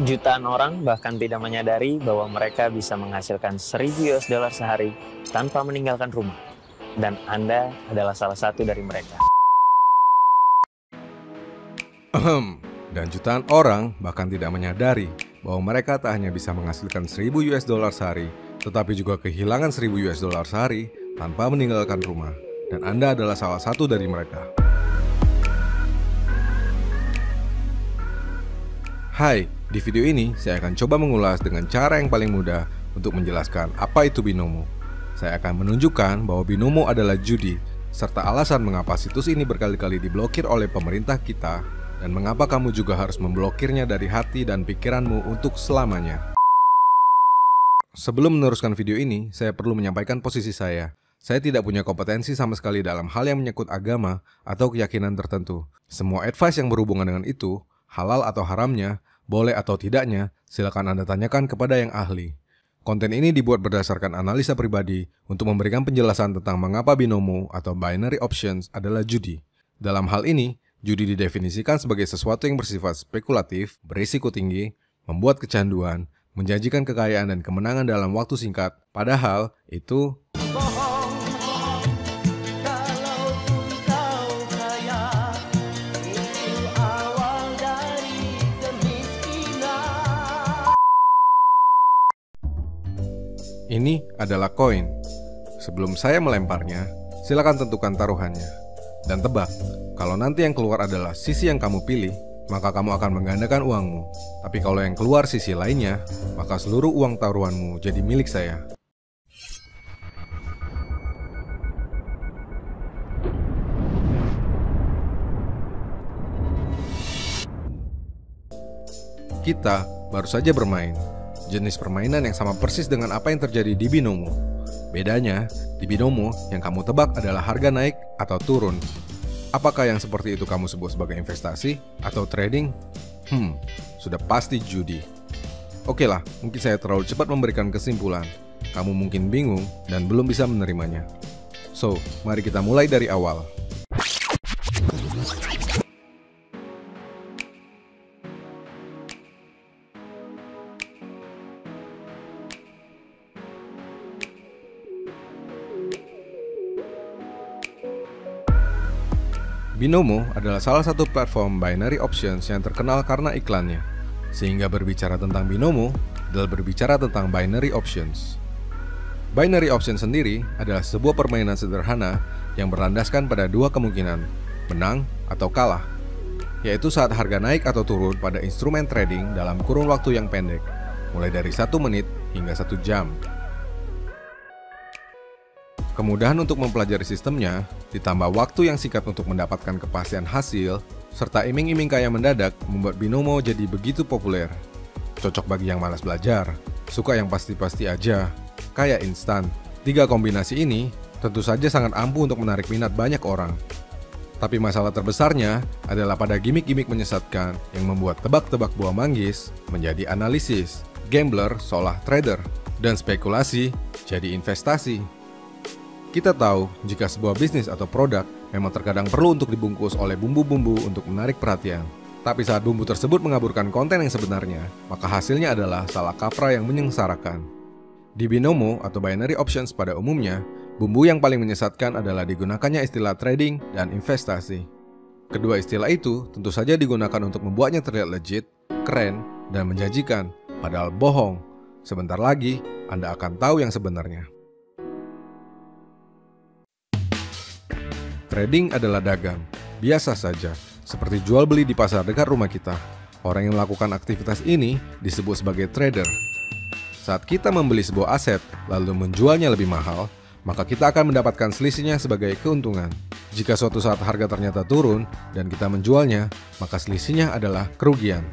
Jutaan orang bahkan tidak menyadari bahwa mereka bisa menghasilkan 1000 US dollar sehari tanpa meninggalkan rumah. Dan Anda adalah salah satu dari mereka. Dan jutaan orang bahkan tidak menyadari bahwa mereka tak hanya bisa menghasilkan 1000 US dollar sehari, tetapi juga kehilangan 1000 US dollar sehari tanpa meninggalkan rumah. Dan Anda adalah salah satu dari mereka. Hai, di video ini saya akan coba mengulas dengan cara yang paling mudah untuk menjelaskan apa itu binomo. Saya akan menunjukkan bahwa binomo adalah judi, serta alasan mengapa situs ini berkali-kali diblokir oleh pemerintah kita, dan mengapa kamu juga harus memblokirnya dari hati dan pikiranmu untuk selamanya. Sebelum meneruskan video ini, saya perlu menyampaikan posisi saya. Saya tidak punya kompetensi sama sekali dalam hal yang menyangkut agama atau keyakinan tertentu. Semua advice yang berhubungan dengan itu, halal atau haramnya, boleh atau tidaknya, silakan Anda tanyakan kepada yang ahli. Konten ini dibuat berdasarkan analisa pribadi untuk memberikan penjelasan tentang mengapa binomo atau binary options adalah judi. Dalam hal ini, judi didefinisikan sebagai sesuatu yang bersifat spekulatif, berisiko tinggi, membuat kecanduan, menjanjikan kekayaan dan kemenangan dalam waktu singkat, padahal itu ini adalah koin. Sebelum saya melemparnya, silakan tentukan taruhannya. Dan tebak, kalau nanti yang keluar adalah sisi yang kamu pilih, maka kamu akan menggandakan uangmu. Tapi kalau yang keluar sisi lainnya, maka seluruh uang taruhanmu jadi milik saya. Kita baru saja bermain. Jenis permainan yang sama persis dengan apa yang terjadi di binomo. Bedanya, di binomo yang kamu tebak adalah harga naik atau turun. Apakah yang seperti itu kamu sebut sebagai investasi atau trading? Sudah pasti judi. Oke lah, mungkin saya terlalu cepat memberikan kesimpulan. Kamu mungkin bingung dan belum bisa menerimanya. So, mari kita mulai dari awal. Binomo adalah salah satu platform binary options yang terkenal karena iklannya. Sehingga berbicara tentang binomo adalah berbicara tentang binary options. Binary options sendiri adalah sebuah permainan sederhana yang berlandaskan pada dua kemungkinan, menang atau kalah, yaitu saat harga naik atau turun pada instrumen trading dalam kurun waktu yang pendek, mulai dari 1 menit hingga 1 jam. Kemudahan untuk mempelajari sistemnya, ditambah waktu yang singkat untuk mendapatkan kepastian hasil, serta iming-iming kaya mendadak membuat binomo jadi begitu populer. Cocok bagi yang malas belajar, suka yang pasti-pasti aja, kaya instan. 3 kombinasi ini tentu saja sangat ampuh untuk menarik minat banyak orang. Tapi masalah terbesarnya adalah pada gimmick-gimmick menyesatkan yang membuat tebak-tebak buah manggis menjadi analisis, gambler seolah trader, dan spekulasi jadi investasi. Kita tahu jika sebuah bisnis atau produk memang terkadang perlu untuk dibungkus oleh bumbu-bumbu untuk menarik perhatian. Tapi saat bumbu tersebut mengaburkan konten yang sebenarnya, maka hasilnya adalah salah kaprah yang menyengsarakan. Di binomo atau binary options pada umumnya, bumbu yang paling menyesatkan adalah digunakannya istilah trading dan investasi. Kedua istilah itu tentu saja digunakan untuk membuatnya terlihat legit, keren, dan menjanjikan, padahal bohong. Sebentar lagi, Anda akan tahu yang sebenarnya. Trading adalah dagang, biasa saja, seperti jual beli di pasar dekat rumah kita. Orang yang melakukan aktivitas ini disebut sebagai trader. Saat kita membeli sebuah aset, lalu menjualnya lebih mahal, maka kita akan mendapatkan selisihnya sebagai keuntungan. Jika suatu saat harga ternyata turun dan kita menjualnya, maka selisihnya adalah kerugian.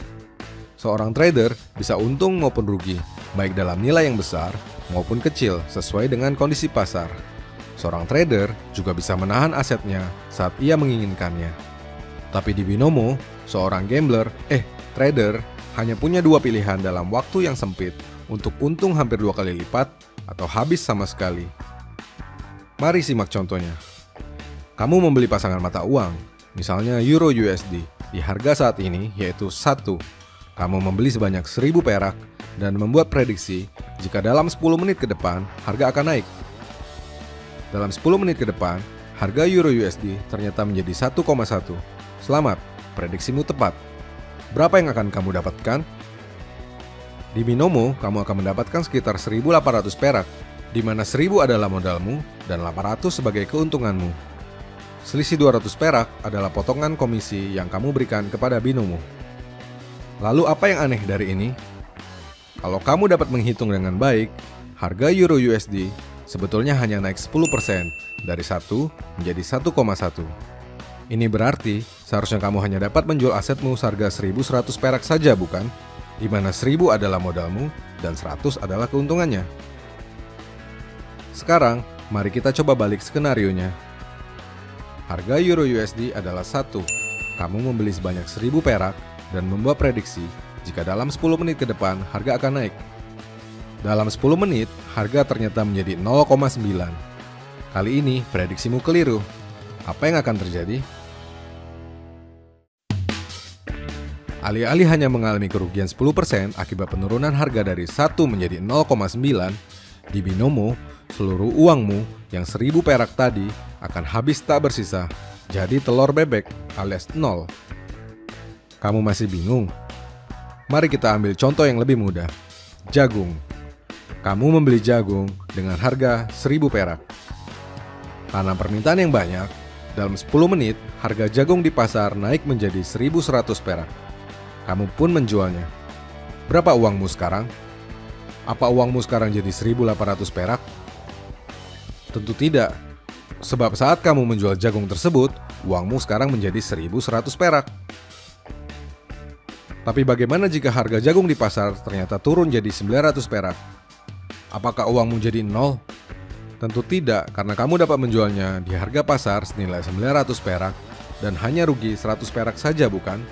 Seorang trader bisa untung maupun rugi, baik dalam nilai yang besar maupun kecil sesuai dengan kondisi pasar. Seorang trader juga bisa menahan asetnya saat ia menginginkannya. Tapi di binomo, seorang trader hanya punya 2 pilihan dalam waktu yang sempit untuk untung hampir 2 kali lipat atau habis sama sekali. Mari simak contohnya. Kamu membeli pasangan mata uang, misalnya Euro USD, di harga saat ini yaitu 1. kamu membeli sebanyak 1.000 perak dan membuat prediksi jika dalam 10 menit ke depan harga akan naik. Dalam 10 menit ke depan, harga Euro USD ternyata menjadi 1,1. Selamat, prediksimu tepat. Berapa yang akan kamu dapatkan? Di Binomo, kamu akan mendapatkan sekitar 1.800 perak, di mana 1.000 adalah modalmu dan 800 sebagai keuntunganmu. Selisih 200 perak adalah potongan komisi yang kamu berikan kepada Binomo. Lalu apa yang aneh dari ini? Kalau kamu dapat menghitung dengan baik, harga Euro USD sebetulnya hanya naik 10% dari 1 menjadi 1,1. Ini berarti seharusnya kamu hanya dapat menjual asetmu seharga 1.100 perak saja, bukan? Di mana 1.000 adalah modalmu dan 100 adalah keuntungannya. Sekarang, mari kita coba balik skenarionya. Harga Euro USD adalah 1. Kamu membeli sebanyak 1.000 perak dan membuat prediksi jika dalam 10 menit ke depan harga akan naik. Dalam 10 menit, harga ternyata menjadi 0,9. Kali ini, prediksimu keliru. Apa yang akan terjadi? Alih-alih hanya mengalami kerugian 10% akibat penurunan harga dari 1 menjadi 0,9, di Binomo, seluruh uangmu yang 1.000 perak tadi akan habis tak bersisa, jadi telur bebek alias 0. Kamu masih bingung? Mari kita ambil contoh yang lebih mudah. Jagung. Kamu membeli jagung dengan harga 1.000 perak. Karena permintaan yang banyak, dalam 10 menit harga jagung di pasar naik menjadi 1.100 perak. Kamu pun menjualnya. Berapa uangmu sekarang? Apa uangmu sekarang jadi 1.800 perak? Tentu tidak. Sebab saat kamu menjual jagung tersebut, uangmu sekarang menjadi 1.100 perak. Tapi bagaimana jika harga jagung di pasar ternyata turun jadi 900 perak? Apakah uangmu jadi 0? Tentu tidak, karena kamu dapat menjualnya di harga pasar senilai 900 perak dan hanya rugi 100 perak saja, bukan?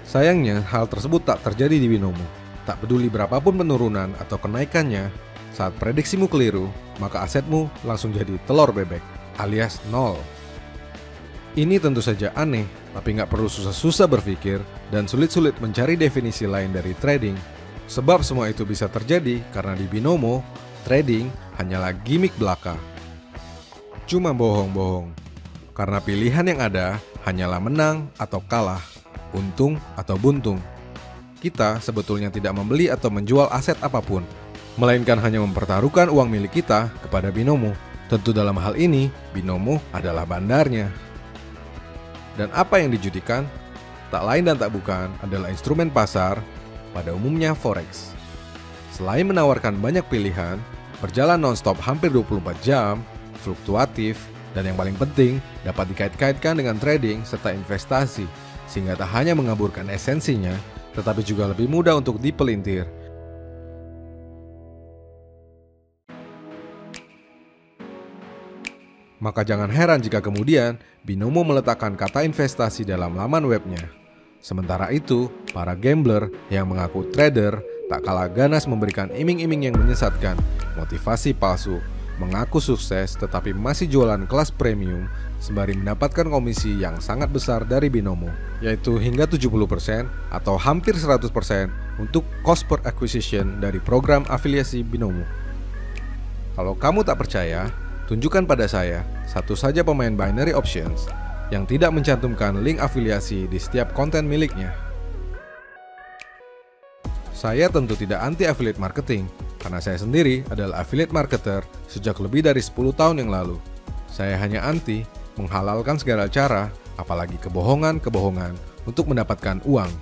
Sayangnya, hal tersebut tak terjadi di Binomo. Tak peduli berapapun penurunan atau kenaikannya, saat prediksimu keliru, maka asetmu langsung jadi telur bebek, alias 0. Ini tentu saja aneh, tapi nggak perlu susah-susah berpikir dan sulit-sulit mencari definisi lain dari trading. Sebab semua itu bisa terjadi karena di Binomo, trading hanyalah gimmick belaka. Cuma bohong-bohong. Karena pilihan yang ada hanyalah menang atau kalah, untung atau buntung. Kita sebetulnya tidak membeli atau menjual aset apapun, melainkan hanya mempertaruhkan uang milik kita kepada Binomo. Tentu dalam hal ini, Binomo adalah bandarnya. Dan apa yang dijudikan? Tak lain dan tak bukan adalah instrumen pasar, pada umumnya Forex. Selain menawarkan banyak pilihan, berjalan non-stop hampir 24 jam, fluktuatif, dan yang paling penting dapat dikait-kaitkan dengan trading serta investasi, sehingga tak hanya mengaburkan esensinya, tetapi juga lebih mudah untuk dipelintir. Maka jangan heran jika kemudian Binomo meletakkan kata investasi dalam laman webnya. Sementara itu, para gambler yang mengaku trader tak kalah ganas memberikan iming-iming yang menyesatkan, motivasi palsu, mengaku sukses tetapi masih jualan kelas premium sembari mendapatkan komisi yang sangat besar dari Binomo, yaitu hingga 70% atau hampir 100% untuk cost per acquisition dari program afiliasi Binomo. Kalau kamu tak percaya, tunjukkan pada saya satu saja pemain binary options yang tidak mencantumkan link afiliasi di setiap konten miliknya. Saya tentu tidak anti affiliate marketing, karena saya sendiri adalah affiliate marketer sejak lebih dari 10 tahun yang lalu. Saya hanya anti menghalalkan segala cara, apalagi kebohongan-kebohongan untuk mendapatkan uang.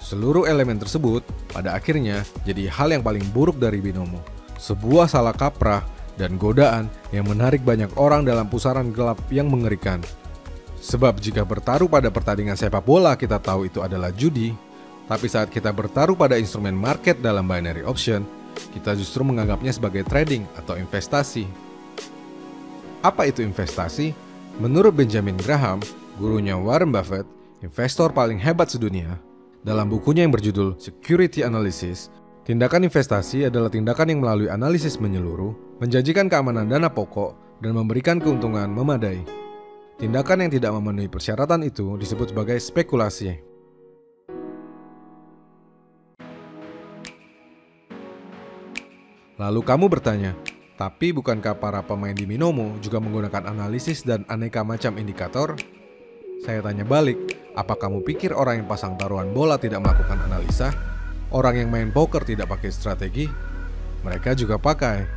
Seluruh elemen tersebut pada akhirnya jadi hal yang paling buruk dari Binomo. Sebuah salah kaprah dan godaan yang menarik banyak orang dalam pusaran gelap yang mengerikan. Sebab jika bertaruh pada pertandingan sepak bola kita tahu itu adalah judi, tapi saat kita bertaruh pada instrumen market dalam binary option, kita justru menganggapnya sebagai trading atau investasi. Apa itu investasi? Menurut Benjamin Graham, gurunya Warren Buffett, investor paling hebat sedunia, dalam bukunya yang berjudul Security Analysis, tindakan investasi adalah tindakan yang melalui analisis menyeluruh, menjanjikan keamanan dana pokok, dan memberikan keuntungan memadai. Tindakan yang tidak memenuhi persyaratan itu disebut sebagai spekulasi. Lalu kamu bertanya, tapi bukankah para pemain di Binomo juga menggunakan analisis dan aneka macam indikator? Saya tanya balik, apa kamu pikir orang yang pasang taruhan bola tidak melakukan analisa? Orang yang main poker tidak pakai strategi? Mereka juga pakai.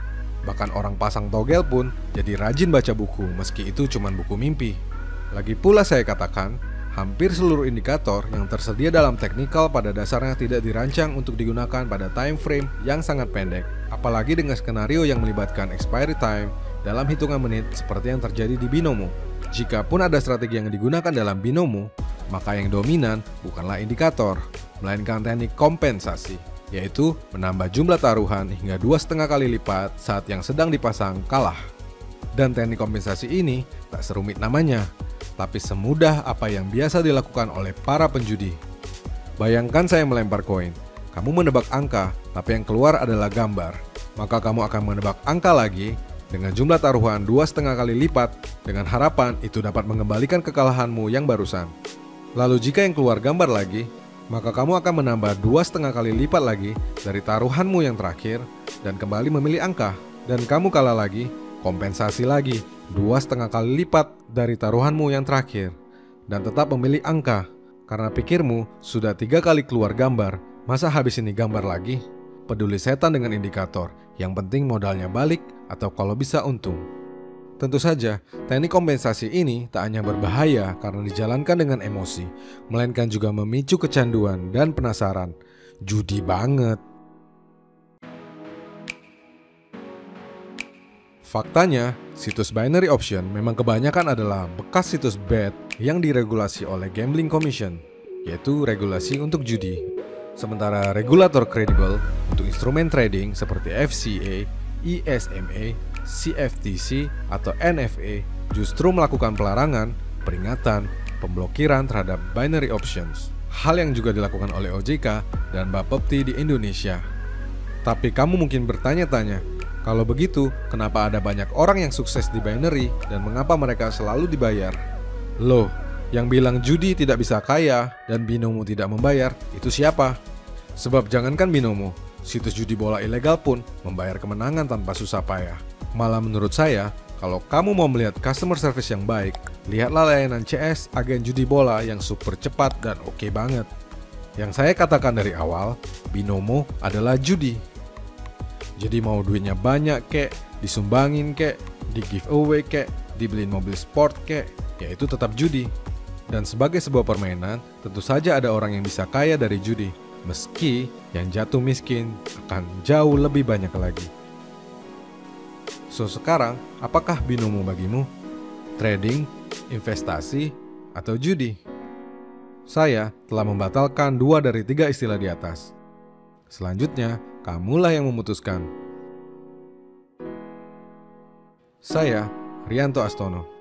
Bahkan orang pasang togel pun jadi rajin baca buku meski itu cuma buku mimpi. Lagi pula saya katakan, hampir seluruh indikator yang tersedia dalam teknikal pada dasarnya tidak dirancang untuk digunakan pada time frame yang sangat pendek, apalagi dengan skenario yang melibatkan expiry time dalam hitungan menit seperti yang terjadi di Binomo. Jikapun ada strategi yang digunakan dalam Binomo, maka yang dominan bukanlah indikator, melainkan teknik kompensasi, yaitu menambah jumlah taruhan hingga 2,5 kali lipat saat yang sedang dipasang kalah. Dan teknik kompensasi ini tak serumit namanya, tapi semudah apa yang biasa dilakukan oleh para penjudi. Bayangkan saya melempar koin, kamu menebak angka, tapi yang keluar adalah gambar. Maka kamu akan menebak angka lagi dengan jumlah taruhan 2,5 kali lipat dengan harapan itu dapat mengembalikan kekalahanmu yang barusan. Lalu jika yang keluar gambar lagi, maka kamu akan menambah 2,5 kali lipat lagi dari taruhanmu yang terakhir dan kembali memilih angka. Dan kamu kalah lagi, kompensasi lagi 2,5 kali lipat dari taruhanmu yang terakhir dan tetap memilih angka karena pikirmu sudah 3 kali keluar gambar, masa habis ini gambar lagi? Peduli setan dengan indikator, yang penting modalnya balik atau kalau bisa untung. Tentu saja, teknik kompensasi ini tak hanya berbahaya karena dijalankan dengan emosi, melainkan juga memicu kecanduan dan penasaran. Judi banget. Faktanya, situs binary option memang kebanyakan adalah bekas situs bet yang diregulasi oleh Gambling Commission, yaitu regulasi untuk judi. Sementara regulator kredibel untuk instrumen trading seperti FCA, ESMA, CFTC, atau NFA justru melakukan pelarangan, peringatan, pemblokiran terhadap binary options. Hal yang juga dilakukan oleh OJK dan Bapepti di Indonesia. Tapi kamu mungkin bertanya-tanya, kalau begitu, kenapa ada banyak orang yang sukses di binary dan mengapa mereka selalu dibayar? Loh, yang bilang judi tidak bisa kaya dan Binomo tidak membayar, itu siapa? Sebab jangankan Binomo, situs judi bola ilegal pun membayar kemenangan tanpa susah payah. Malah menurut saya, kalau kamu mau melihat customer service yang baik, lihatlah layanan CS agen judi bola yang super cepat dan oke banget. Yang saya katakan dari awal, Binomo adalah judi. Jadi mau duitnya banyak kek, disumbangin kek, di giveaway kek, dibeliin mobil sport kek, ya itu tetap judi. Dan sebagai sebuah permainan, tentu saja ada orang yang bisa kaya dari judi, meski yang jatuh miskin akan jauh lebih banyak lagi. So sekarang, apakah Binomo bagimu? Trading, investasi, atau judi? Saya telah membatalkan 2 dari 3 istilah di atas. Selanjutnya, kamulah yang memutuskan. Saya, Rianto Astono.